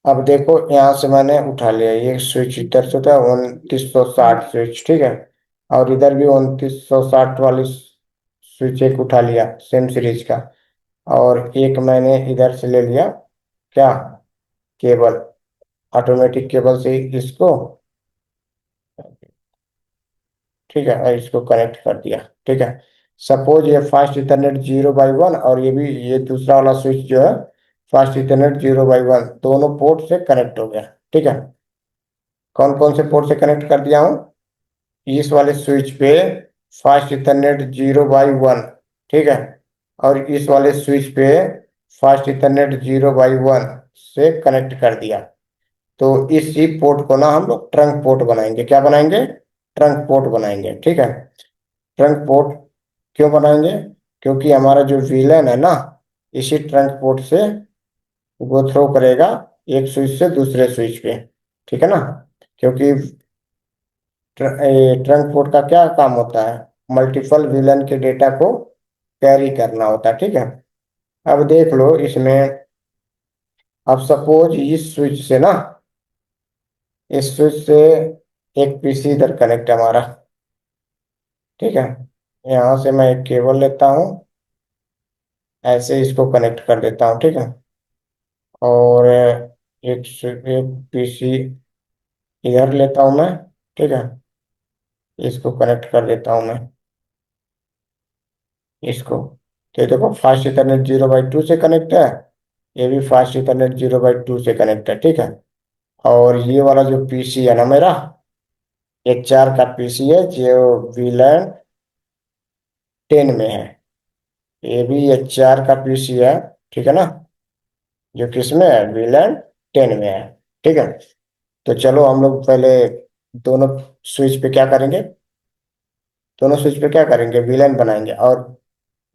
अब देखो यहाँ से मैंने उठा लिया ये स्विच, इधर से था 2960 स्विच, ठीक है। और इधर भी 2960 वाली स्विच एक उठा लिया सेम सीरीज का। और एक मैंने इधर से ले लिया, क्या, केबल, ऑटोमेटिक केबल से इसको, ठीक है, और इसको कनेक्ट कर दिया, ठीक है। सपोज ये फास्ट इथरनेट 0/1 और ये भी, ये दूसरा वाला स्विच जो है फास्ट इथरनेट 0/1, दोनों पोर्ट से कनेक्ट हो गया, ठीक है। कौन कौन से पोर्ट से कनेक्ट कर दिया हूँ? इस वाले स्विच पे फास्ट इथरनेट 0/1, ठीक है। और इस वाले स्विच पे फास्ट इथरनेट 0/1 से कनेक्ट कर दिया। तो इसी पोर्ट को ना हम लोग ट्रंक पोर्ट बनाएंगे। क्या बनाएंगे? ट्रंक पोर्ट बनाएंगे, ठीक है। ट्रंक पोर्ट क्यों बनाएंगे? क्योंकि हमारा जो विलन है ना, इसी ट्रंक पोर्ट से वो थ्रो करेगा एक स्विच से दूसरे स्विच पे, ठीक है ना। क्योंकि ट्रंक पोर्ट का क्या काम होता है? मल्टीपल विलन के डेटा को कैरी करना होता है, ठीक है। अब देख लो इसमें, अब सपोज इस स्विच से ना, इस स्विच से एक पीसी इधर कनेक्ट है हमारा, ठीक है। यहाँ से मैं एक केबल लेता हूँ, ऐसे इसको कनेक्ट कर देता हूँ, ठीक है। और एक पीसी इधर लेता हूँ मैं, ठीक है। इसको कनेक्ट कर देता हूँ मैं, इसको। तो ये देखो फास्ट इथरनेट 0/2 से कनेक्ट है, ये भी फास्ट इथरनेट 0/2 से कनेक्ट है, ठीक है। और ये वाला जो पीसी है ना मेरा, HR का पीसी है जो VLAN 10 में है, ये भी HR का पीसी है, ठीक है ना। जो किस में है? VLAN 10 में है, ठीक है। तो चलो हम लोग पहले दोनों स्विच पे क्या करेंगे, दोनों स्विच पे क्या करेंगे, VLAN बनाएंगे। और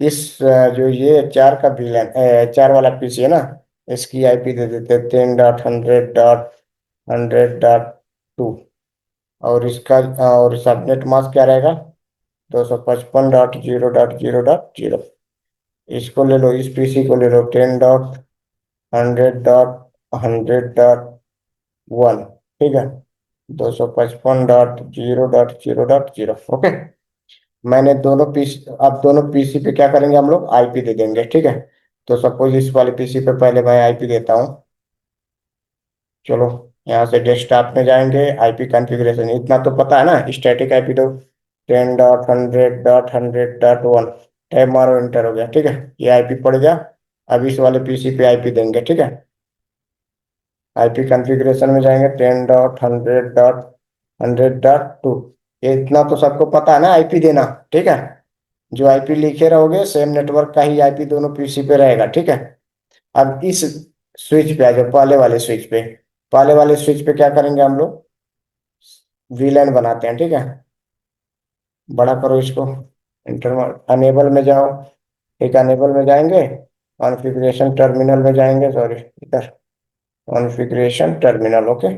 इस जो ये चार का VLAN, चार वाला पीसी है ना, इसकी IP दे देते हैं 10.100.100.2। और इसका और सबनेट मास्क क्या रहेगा? 255.0.0.0। इसको ले लो, इस पीसी को ले लो 10.100.100.1, ठीक है। 255.0.0.0.0, ओके। मैंने दोनों पीसी, अब दोनों पीसी पे क्या करेंगे हम लोग, IP दे देंगे, ठीक है। तो सपोज इस वाले पीसी पे पहले मैं IP देता हूँ। चलो, यहाँ से डेस्कटॉप में जाएंगे, IP कॉन्फ़िगरेशन इतना तो पता है ना, स्टैटिक IP तो 10.100.100.1, टैब मारो एंटर हो गया, ठीक है। ये IP पड़ गया। अब इस वाले पीसी पे IP देंगे, ठीक है। IP कॉन्फ़िगरेशन में जाएंगे 10.100.100.2। ये इतना तो सबको पता है ना IP देना, ठीक है। जो IP लिखे रहोगे सेम नेटवर्क का ही IP दोनों पीसी पे रहेगा, ठीक है। अब इस स्विच पे आ जाओ, पहले वाले स्विच पे क्या करेंगे हम लोग, VLAN बनाते हैं, ठीक है। बड़ा करो इसको, इंटर अनेबल में जाओ, ठीक, अनेबल में जाएंगे, कॉन्फ़िगरेशन टर्मिनल में जाएंगे, सॉरी, इधर कॉन्फ़िगरेशन टर्मिनल, ओके।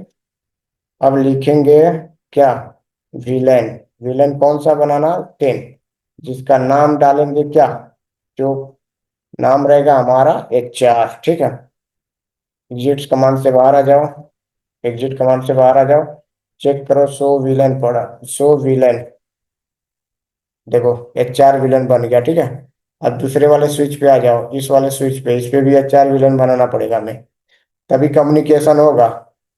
अब लिखेंगे क्या, VLAN। VLAN कौन सा बनाना? 10, जिसका नाम डालेंगे क्या, जो नाम रहेगा हमारा HR, ठीक है। एग्जिट कमांड से बाहर आ जाओ, एग्जिट कमांड से बाहर आ जाओ, चेक करो शो VLAN पड़ा, शो VLAN, देखो HR VLAN बन गया, ठीक है। अब दूसरे वाले स्विच पे आ जाओ, इस वाले स्विच पे, इस पे भी HR VLAN बनाना पड़ेगा हमें, तभी कम्युनिकेशन होगा।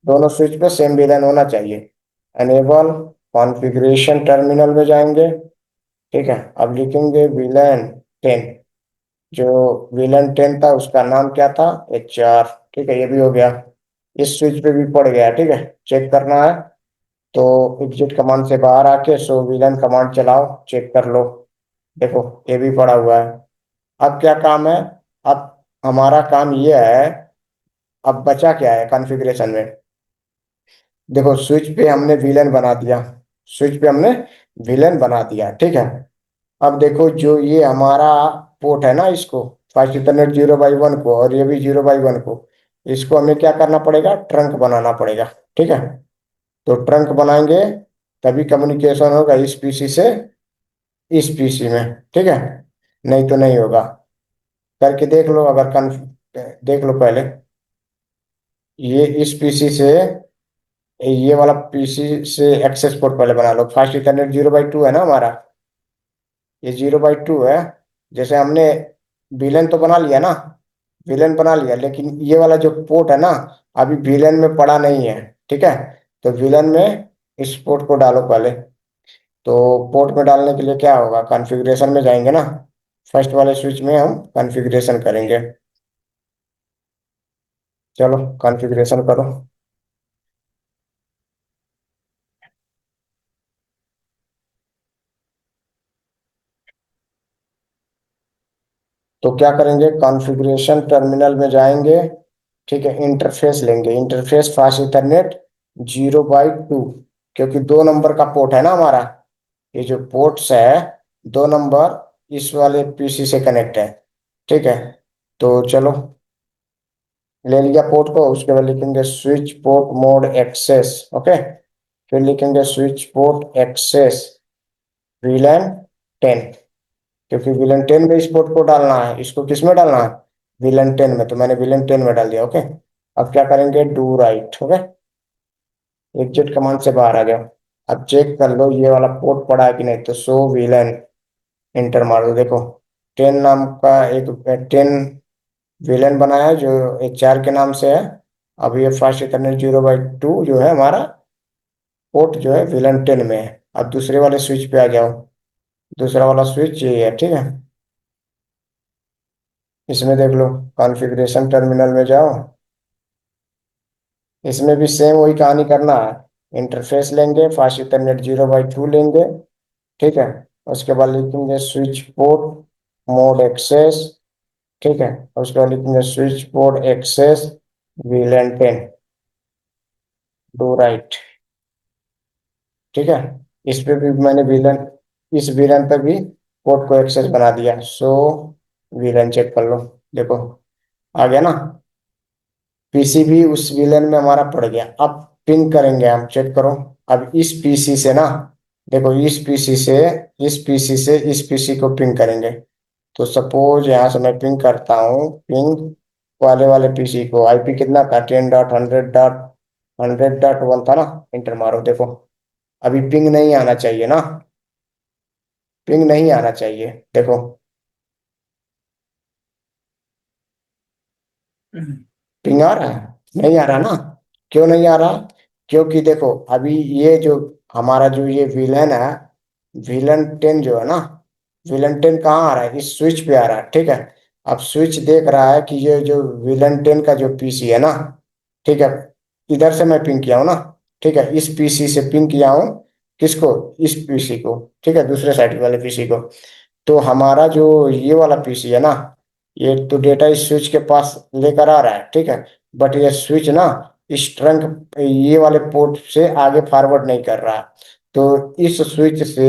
दोनों स्विच पे सेम VLAN होना चाहिए। एनेबल कॉन्फ़िगरेशन टर्मिनल में जाएंगे, ठीक है। अब लिखेंगे VLAN 10, जो VLAN 10 था उसका नाम क्या था, HR, ठीक है। ये भी हो गया, इस स्विच पे भी पड़ गया, ठीक है। चेक करना है तो एग्जिट कमांड से बाहर आके सो VLAN कमांड चलाओ, चेक कर लो, देखो ये भी पड़ा हुआ है। अब क्या काम है? अब हमारा काम ये है, अब बचा क्या है कॉन्फ़िगरेशन में, देखो स्विच पे हमने VLAN बना दिया, स्विच पे हमने VLAN बना दिया, ठीक है। अब देखो जो ये हमारा पोर्ट है ना, इसको फास्ट इथरनेट 0/1 को, और ये भी 0/1 को, इसको हमें क्या करना पड़ेगा, ट्रंक बनाना पड़ेगा, ठीक है। तो ट्रंक बनाएंगे तभी कम्युनिकेशन होगा इस पीसी से इस पीसी में, ठीक है। नहीं तो नहीं होगा। करके देख लो, अगर कन देख लो पहले, ये इस पीसी से ये वाला पीसी से एक्सेस पोर्ट पहले बना लो। फास्ट इथरनेट 0/2 है ना हमारा, ये 0/2 है। जैसे हमने विलन तो बना लिया ना, विलन बना लिया, लेकिन ये वाला जो पोर्ट है ना, अभी विलन में पड़ा नहीं है। ठीक है, तो विलन में इस पोर्ट को डालो पहले। तो पोर्ट में डालने के लिए क्या होगा, कॉन्फ़िगरेशन में जाएंगे ना, फर्स्ट वाले स्विच में हम कॉन्फ़िगरेशन करेंगे। चलो कॉन्फ़िगरेशन करो। तो क्या करेंगे, कॉन्फ़िगरेशन टर्मिनल में जाएंगे। ठीक है, इंटरफेस लेंगे, इंटरफेस फास्ट इथरनेट 0/2, क्योंकि 2 नंबर का पोर्ट है ना हमारा, ये जो पोर्ट्स है 2 नंबर, इस वाले पीसी से कनेक्ट है। ठीक है, तो चलो ले लिया पोर्ट को, उसके बाद लिखेंगे switch port mode access. Okay, फिर लिखेंगे स्विच पोर्ट एक्सेस VLAN 10, क्योंकि VLAN 10 में इस पोर्ट को डालना है, इसको किस में डालना है, VLAN 10 में, तो मैंने VLAN 10 में डाल दिया। ओके, अब क्या करेंगे, do right. Okay, exit command से बाहर आ गया। अब चेक कर लो ये वाला पोर्ट पड़ा है कि नहीं, तो शो VLAN, इंटर मार दो। देखो 10 नाम का एक 10 विलन बनाया है जो HR के नाम से है। अब ये फास्ट इथरनेट 0/2 जो है हमारा पोर्ट जो है विलन 10 में है। अब दूसरे वाले स्विच पे आ जाओ, दूसरा वाला स्विच ये है। ठीक है, इसमें देख लो, कॉन्फ़िगरेशन टर्मिनल में जाओ, इसमें भी सेम वही कहानी करना है। इंटरफेस लेंगे, फास्ट इथरनेट 0/2 लेंगे। ठीक है, उसके बाद लिखेंगे स्विच पोर्ट मोड एक्सेस। ठीक है, उसके बाद लिखेंगे switch port access VLAN 10, do write. ठीक है, इस पे भी मैंने विलन, इस विलन पे भी पोर्ट को एक्सेस बना दिया। सो विलन चेक कर लो, देखो आ गया ना, पीसी भी उस विलन में हमारा पड़ गया। अब पिंग करेंगे हम, चेक करो। अब इस पीसी से ना, देखो इस पीसी से, इस पीसी से इस पीसी को पिंग करेंगे। तो सपोज यहाँ से मैं पिंग करता हूँ, पिंग वाले वाले पीसी को, IP कितना था, 10.100.100.1 था ना, इंटर मारो। देखो अभी पिंग नहीं आना चाहिए ना, पिंग नहीं आना चाहिए। देखो पिंग आ रहा है, नहीं आ रहा ना, क्यों नहीं आ रहा, क्योंकि देखो अभी ये जो हमारा जो ये विलन है, विलन 10 जो है ना, विलन 10 कहाँ आ रहा है, इस स्विच पे आ रहा है। ठीक है, अब स्विच देख रहा है कि ये जो विलन 10 का जो पीसी है ना, ठीक है, इधर से मैं पिंग किया हूँ ना। ठीक है, इस पीसी से पिंग किया हूँ, किसको, इस पीसी को। ठीक है, दूसरे साइड वाले पीसी को। तो हमारा जो ये वाला पीसी है ना, ये तो डेटा इस स्विच के पास लेकर आ रहा है। ठीक है, बट ये स्विच ना इस ट्रंक ये वाले पोर्ट से आगे फॉरवर्ड नहीं कर रहा। तो इस स्विच से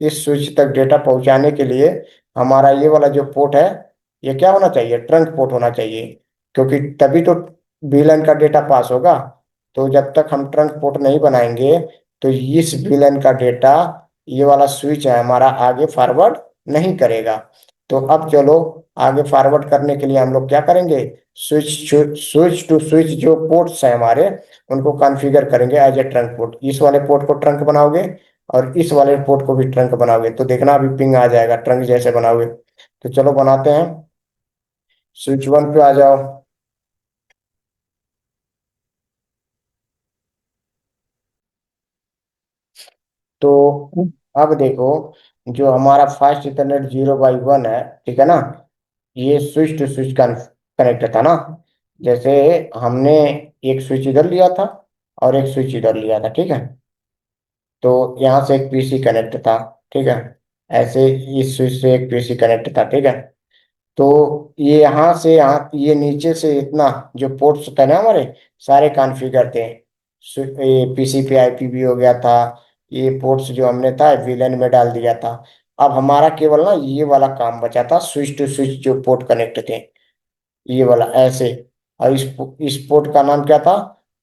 इस स्विच तक डेटा पहुंचाने के लिए हमारा ये वाला जो पोर्ट है, ये क्या होना चाहिए, ट्रंक पोर्ट होना चाहिए, क्योंकि तभी तो VLAN का डेटा पास होगा। तो जब तक हम ट्रंक पोर्ट नहीं बनाएंगे, तो इस VLAN का डेटा ये वाला स्विच है हमारा आगे फॉरवर्ड नहीं करेगा। तो अब चलो आगे फॉरवर्ड करने के लिए हम लोग क्या करेंगे, स्विच स्विच टू स्विच जो पोर्ट्स है हमारे, उनको कॉन्फ़िगर करेंगे एज ए ट्रंक पोर्ट। इस वाले पोर्ट को ट्रंक बनाओगे और इस वाले पोर्ट को भी ट्रंक बनाओगे, तो देखना अभी पिंग आ जाएगा ट्रंक जैसे बनाओगे। तो चलो बनाते हैं, स्विच 1 पे आ जाओ। तो अब देखो, जो हमारा फास्ट इथरनेट 0/1 है, ठीक है ना, ये स्विच टू स्विच कनेक्ट था ना। जैसे हमने एक स्विच इधर लिया था और एक स्विच इधर लिया था। ठीक है, तो यहाँ से एक पीसी कनेक्ट था। ठीक है, ऐसे इस स्विच से एक पीसी कनेक्ट था। ठीक है, तो ये यहाँ से यहाँ, ये नीचे से इतना जो पोर्ट्स होता है ना हमारे, सारे कॉन्फ़िगर थे। ये पीसी पे IP भी हो गया था, ये पोर्ट्स जो हमने था विलन में डाल दिया था। अब हमारा केवल ना ये वाला काम बचा था, स्विच टू स्विच जो पोर्ट कनेक्ट थे, ये वाला ऐसे। और इस पोर्ट का नाम क्या था,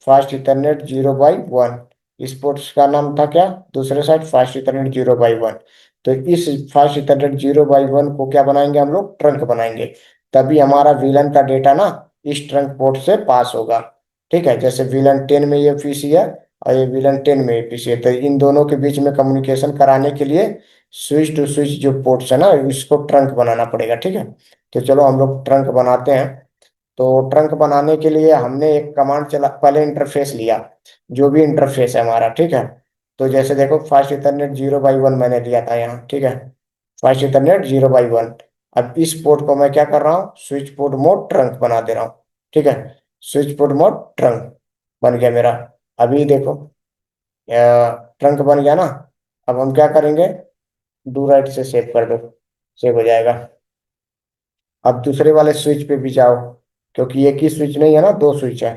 फास्ट इथरनेट 0/1। इस पोर्ट का नाम था क्या, दूसरे साइड फास्ट इथरनेट 0/1। तो इस फास्ट इथरनेट 0/1 को क्या बनाएंगे हम लोग, ट्रंक बनाएंगे। तभी हमारा विलन का डेटा ना इस ट्रंक पोर्ट से पास होगा। ठीक है, जैसे VLAN 10 में ये पीसी है और ये VLAN 10 में ये पीसी है, तो इन दोनों के बीच में कम्युनिकेशन कराने के लिए स्विच टू स्विच जो पोर्ट्स है ना, इसको ट्रंक बनाना पड़ेगा। ठीक है, तो चलो हम लोग ट्रंक बनाते हैं। तो ट्रंक बनाने के लिए हमने एक कमांड चला, पहले इंटरफेस लिया, जो भी इंटरफेस है हमारा। ठीक है, तो जैसे देखो फास्ट इथरनेट 0x1 मैंने लिया था यहाँ। ठीक है, फास्ट इथरनेट 0x1। अब इस पोर्ट को मैं क्या कर रहा हूँ, स्विच पोर्ट मोड ट्रंक बना दे रहा हूँ। ठीक है, स्विच पोर्ट मोड ट्रंक बन गया मेरा। अभी देखो ट्रंक बन गया ना। अब हम क्या करेंगे, डू राइट से सेव कर दो, सेव हो जाएगा। अब दूसरे वाले स्विच पे भी जाओ, क्योंकि एक ही स्विच नहीं है ना, दो स्विच है।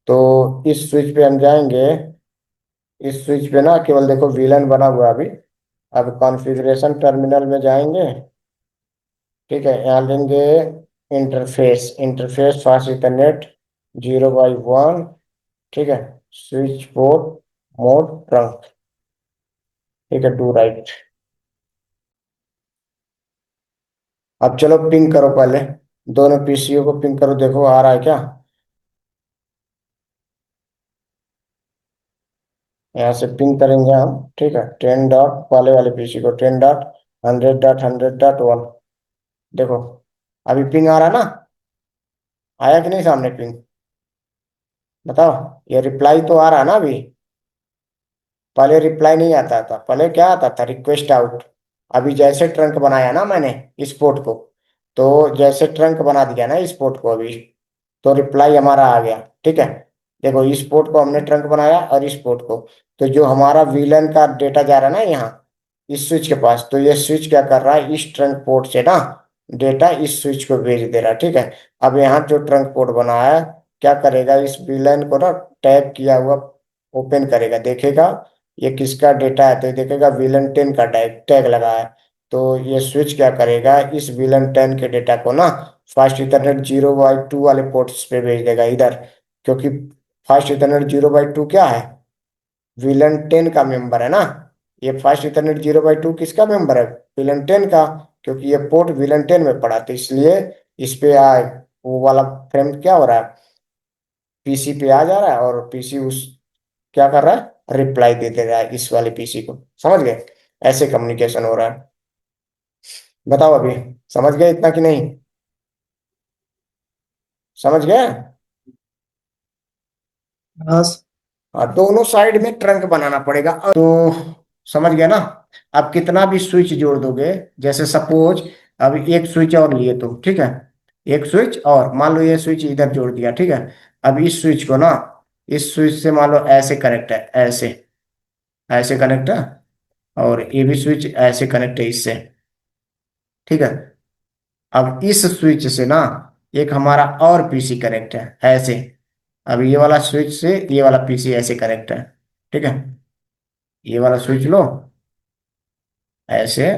तो इस स्विच पे हम जाएंगे, इस स्विच पे ना केवल देखो VLAN बना हुआ है अभी। अब कॉन्फ़िगरेशन टर्मिनल में जाएंगे। ठीक है, यहाँ लेंगे interface, interface fast Ethernet 0x1। ठीक है, स्विच पोर्ट मोड ट्रंक। ठीक है, डू राइट। अब चलो पिंग करो पहले, दोनों पीसीओ को पिंग करो, देखो आ रहा है क्या। यहाँ से पिंग करेंगे हम। ठीक है, 10 डॉट पहले वाले पीसी को, 10 डॉट 100 डॉट 100 डॉट 1। देखो अभी पिंग आ रहा है ना, आया कि नहीं सामने पिंग, बताओ। ये रिप्लाई तो आ रहा है ना अभी, पहले रिप्लाई नहीं आता था, पहले क्या आता था, रिक्वेस्ट आउट। अभी जैसे ट्रंक बनाया ना मैंने इस पोर्ट को, तो जैसे ट्रंक बना दिया ना इस पोर्ट को अभी, तो रिप्लाई हमारा आ गया। ठीक है, देखो इस पोर्ट को हमने ट्रंक बनाया और इस पोर्ट को, तो जो हमारा VLAN का डेटा जा रहा है ना यहाँ इस स्विच के पास, तो ये स्विच क्या कर रहा है, इस ट्रंक पोर्ट से ना डेटा इस स्विच को भेज दे रहा है। ठीक है, अब यहाँ जो ट्रंक पोर्ट बनाया है, क्या करेगा, इस VLAN को ना टैग किया हुआ ओपन करेगा, देखेगा ये किसका डेटा है, तो ये देखेगा VLAN 10 का टैग टैग लगा है। तो ये स्विच क्या करेगा, इस VLAN 10 के डेटा को ना फास्ट इथरनेट 0x2 वाले पोर्ट्स पे भेज देगा इधर, क्योंकि फास्ट इथरनेट 0x2 क्या है, VLAN 10 का मेंबर है ना। ये फास्ट इथरनेट 0x2 किसका मेंबर है, VLAN 10 का, क्योंकि ये पोर्ट VLAN 10 में पड़ा, तो इसलिए इस पे वो वाला फ्रेम क्या हो रहा है, पीसी पे आ जा रहा है, और पीसी उस क्या कर रहा है, रिप्लाई दे दे रहा है इस वाले पीसी को। समझ गए, ऐसे कम्युनिकेशन हो रहा है। बताओ अभी समझ गए इतना कि नहीं, समझ गए। हाँ। हाँ, दोनों साइड में ट्रंक बनाना पड़ेगा, तो समझ गया ना। अब कितना भी स्विच जोड़ दोगे, जैसे सपोज अब एक स्विच और लिए तुम। ठीक है, एक स्विच और मान लो ये स्विच इधर जोड़ दिया। ठीक है, अब इस स्विच को ना इस स्विच से मान लो ऐसे कनेक्ट है, ऐसे ऐसे कनेक्ट है, और ये भी स्विच ऐसे कनेक्ट है इससे। ठीक है, अब इस स्विच से ना एक हमारा और पीसी कनेक्ट है ऐसे। अब ये वाला स्विच से ये वाला पीसी ऐसे कनेक्ट है। ठीक है, ये वाला स्विच लो ऐसे,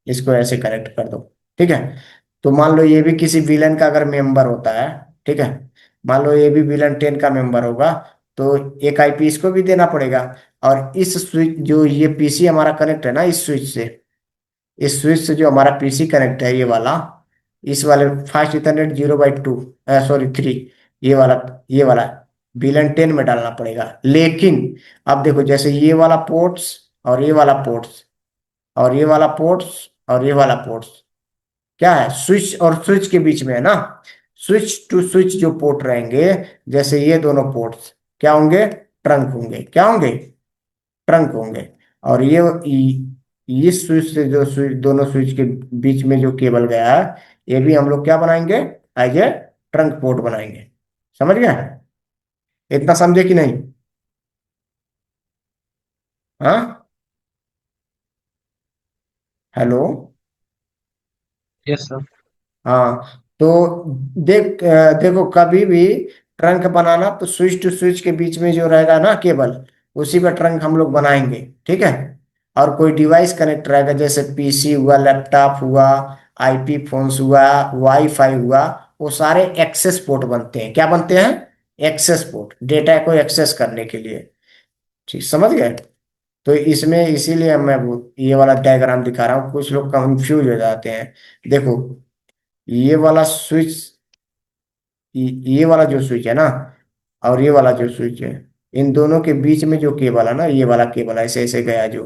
इसको ऐसे कनेक्ट कर दो। ठीक है, तो मान लो ये भी किसी विलन का अगर मेंबर होता है। ठीक है, मान लो ये भी VLAN 10 का मेंबर होगा, तो एक आईपी इसको भी देना पड़ेगा। और इस स्विच जो ये पीसी हमारा कनेक्ट है ना इस स्विच से, इस स्विच से जो हमारा पीसी कनेक्ट है ये वाला, इस वाले फास्ट इथरनेट 0x2, सॉरी 3, ये वाला VLAN 10 में डालना पड़ेगा। लेकिन अब देखो जैसे ये वाला पोर्ट्स और ये वाला पोर्ट्स और ये वाला पोर्ट्स और ये वाला पोर्ट्स क्या है, स्विच और स्विच के बीच में है ना, स्विच टू स्विच जो पोर्ट रहेंगे, जैसे ये दोनों पोर्ट्स क्या होंगे, ट्रंक होंगे, क्या होंगे, ट्रंक होंगे। और ये स्विच से जो स्विच, दोनों स्विच के बीच में जो केबल गया है, ये भी हम लोग क्या बनाएंगे, एज ए ट्रंक पोर्ट बनाएंगे। समझ गए, इतना समझे कि नहीं। हाँ, हेलो। Yes sir. हाँ, तो देखो कभी भी ट्रंक बनाना तो स्विच टू स्विच के बीच में जो रहेगा ना केबल, उसी पर ट्रंक हम लोग बनाएंगे। ठीक है, और कोई डिवाइस कनेक्ट रहेगा, जैसे पीसी हुआ, लैपटॉप हुआ, आईपी फोन्स हुआ, वाईफाई हुआ, वो सारे एक्सेस पोर्ट बनते हैं। क्या बनते हैं, एक्सेस पोर्ट, डेटा को एक्सेस करने के लिए। ठीक, समझ गए। तो इसमें इसीलिए मैं ये वाला डायग्राम दिखा रहा हूँ, कुछ लोग कंफ्यूज हो जाते हैं। देखो ये वाला स्विच, ये वाला जो स्विच है ना, और ये वाला जो स्विच है, इन दोनों के बीच में जो केबल है ना, ये वाला केबल ऐसे ऐसे गया जो,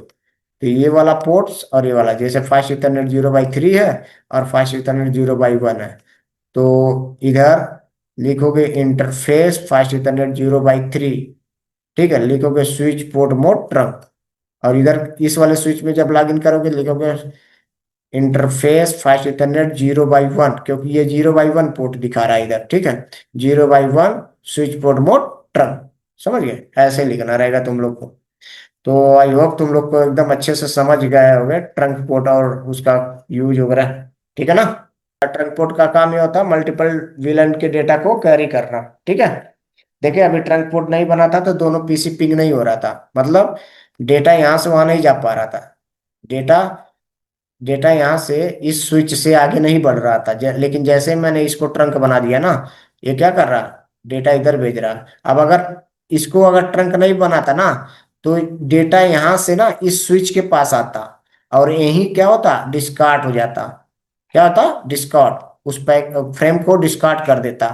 तो ये वाला पोर्ट्स और ये वाला, जैसे फास्ट इथरनेट 0/3 है और फास्ट इथरनेट 0/1 है, तो इधर लिखोगे इंटरफेस फास्ट इथरनेट 0/3, ठीक है, लिखोगे स्विच पोर्ट मोड ट्रंक। और इधर इस वाले स्विच में जब लॉगिन करोगे लिखोगे इंटरफेस फास्ट इथरनेट 0/1, क्योंकि ये 0/1 पोर्ट दिखा रहा है इधर, ठीक है, 0/1 स्विच पोर्ट मोड ट्रंक। समझ गए, ऐसे लिखना रहेगा तुम लोग को। तो आई होप तुम लोग को एकदम अच्छे से समझ गए होंगे ट्रंक पोर्ट और उसका यूज वगैरह, ठीक है ना। ट्रंक पोर्ट का काम ये होता है मल्टीपल वीलन के डेटा को कैरी करना, ठीक है। देखिए अभी ट्रंक पोर्ट नहीं बना था तो दोनों पीसी पिंग नहीं हो रहा था, मतलब डेटा यहाँ से वहां नहीं जा पा रहा था, डेटा डेटा यहाँ से इस स्विच से आगे नहीं बढ़ रहा था, लेकिन जैसे ही मैंने इसको ट्रंक बना दिया ना, ये क्या कर रहा, डेटा इधर भेज रहा। अब अगर इसको अगर ट्रंक नहीं बनाता ना, तो डेटा यहाँ से ना इस स्विच के पास आता और यही क्या होता, डिस्कार्ड हो जाता। क्या होता, डिस्कार्ड, उस पैक फ्रेम को डिस्कार्ड कर देता,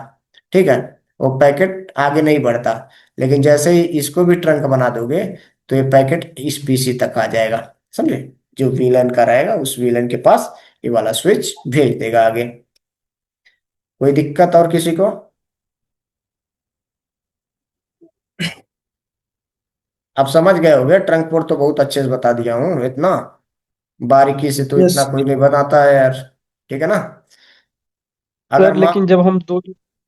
ठीक है, वो पैकेट आगे नहीं बढ़ता। लेकिन जैसे ही इसको भी ट्रंक बना दोगे तो ये पैकेट इस पीसी तक आ जाएगा, समझे, जो विलन का रहेगा उस विलन के पास ये वाला स्विच भेज देगा आगे। कोई दिक्कत और किसी को? आप समझ गए होगे, ट्रंक पोर्ट तो बहुत अच्छे से बता दिया हूँ, इतना बारीकी से तो यस इतना कोई नहीं बताता है यार, ठीक है ना। अगर सर, मा लेकिन जब हम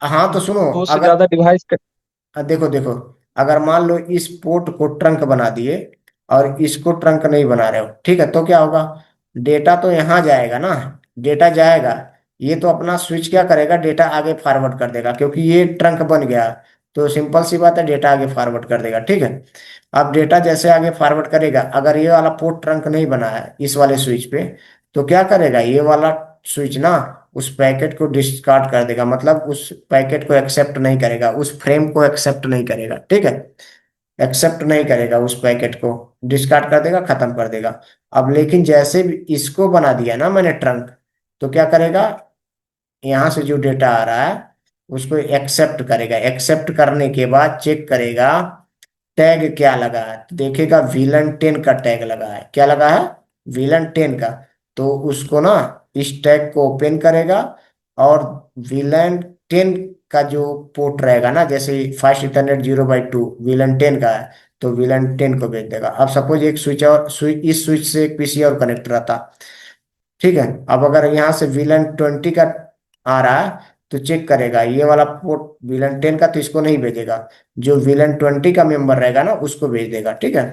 हाँ तो सुनो, दो से अगर ज्यादा डिवाइस का। देखो देखो, अगर मान लो इस पोर्ट को ट्रंक बना दिए और इसको ट्रंक नहीं बना रहे हो, ठीक है, तो क्या होगा, डेटा तो यहाँ जाएगा ना, डेटा जाएगा, ये तो अपना स्विच क्या करेगा, डेटा आगे फॉरवर्ड कर देगा, क्योंकि ये ट्रंक बन गया, तो सिंपल सी बात है, डेटा आगे फॉरवर्ड कर देगा, ठीक है। अब डेटा जैसे आगे फॉरवर्ड करेगा, अगर ये वाला पोर्ट ट्रंक नहीं बना है इस वाले स्विच पे, तो क्या करेगा ये वाला स्विच ना, उस पैकेट को डिस्कार्ड कर देगा, मतलब उस पैकेट को एक्सेप्ट नहीं करेगा, उस फ्रेम को एक्सेप्ट नहीं करेगा, ठीक है, एक्सेप्ट नहीं करेगा, उस पैकेट को डिस्कार्ड कर देगा, खत्म कर देगा। अब लेकिन जैसे भी इसको बना दिया ना मैंने ट्रंक, तो क्या करेगा, यहाँ से जो डेटा आ रहा है उसको एक्सेप्ट करेगा, एक्सेप्ट करने के बाद चेक करेगा टैग क्या लगा है, तो देखेगा VLAN 10 का टैग लगा है, क्या लगा है, VLAN 10 का, तो उसको ना इस टैग को ओपन करेगा और VLAN 10 का जो पोर्ट रहेगा ना, जैसे फास्ट इथरनेट 0/2 VLAN 10 का है, तो VLAN 10 को भेज देगा। अब सपोज एक स्विच और स्विच, इस स्विच से एक पीसी और कनेक्ट रहता, ठीक है, अब अगर यहाँ से VLAN 20 का आ रहा है, तो चेक करेगा ये वाला पोर्ट VLAN 10 का, तो इसको नहीं भेजेगा, जो VLAN 20 का मेंबर रहेगा ना उसको भेज देगा, ठीक है।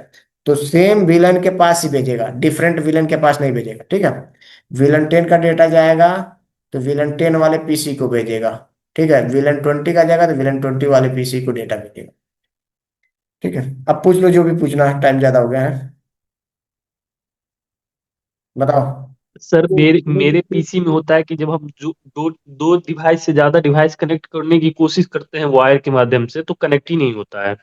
तो सेम विलन के पास ही भेजेगा, डिफरेंट विलन के पास नहीं भेजेगा, ठीक है। VLAN 10 का डेटा जाएगा तो VLAN 10 वाले पीसी को भेजेगा, ठीक है, VLAN 20 का जाएगा तो VLAN 20 वाले पीसी को डेटा भेजेगा, ठीक है। अब पूछ लो जो भी पूछना है, टाइम ज्यादा हो गया है, बताओ। सर, मेरे मेरे पीसी में होता है कि जब हम जो दो दो डिवाइस से ज्यादा डिवाइस कनेक्ट करने की कोशिश करते हैं वायर के माध्यम से, तो कनेक्ट ही नहीं होता है।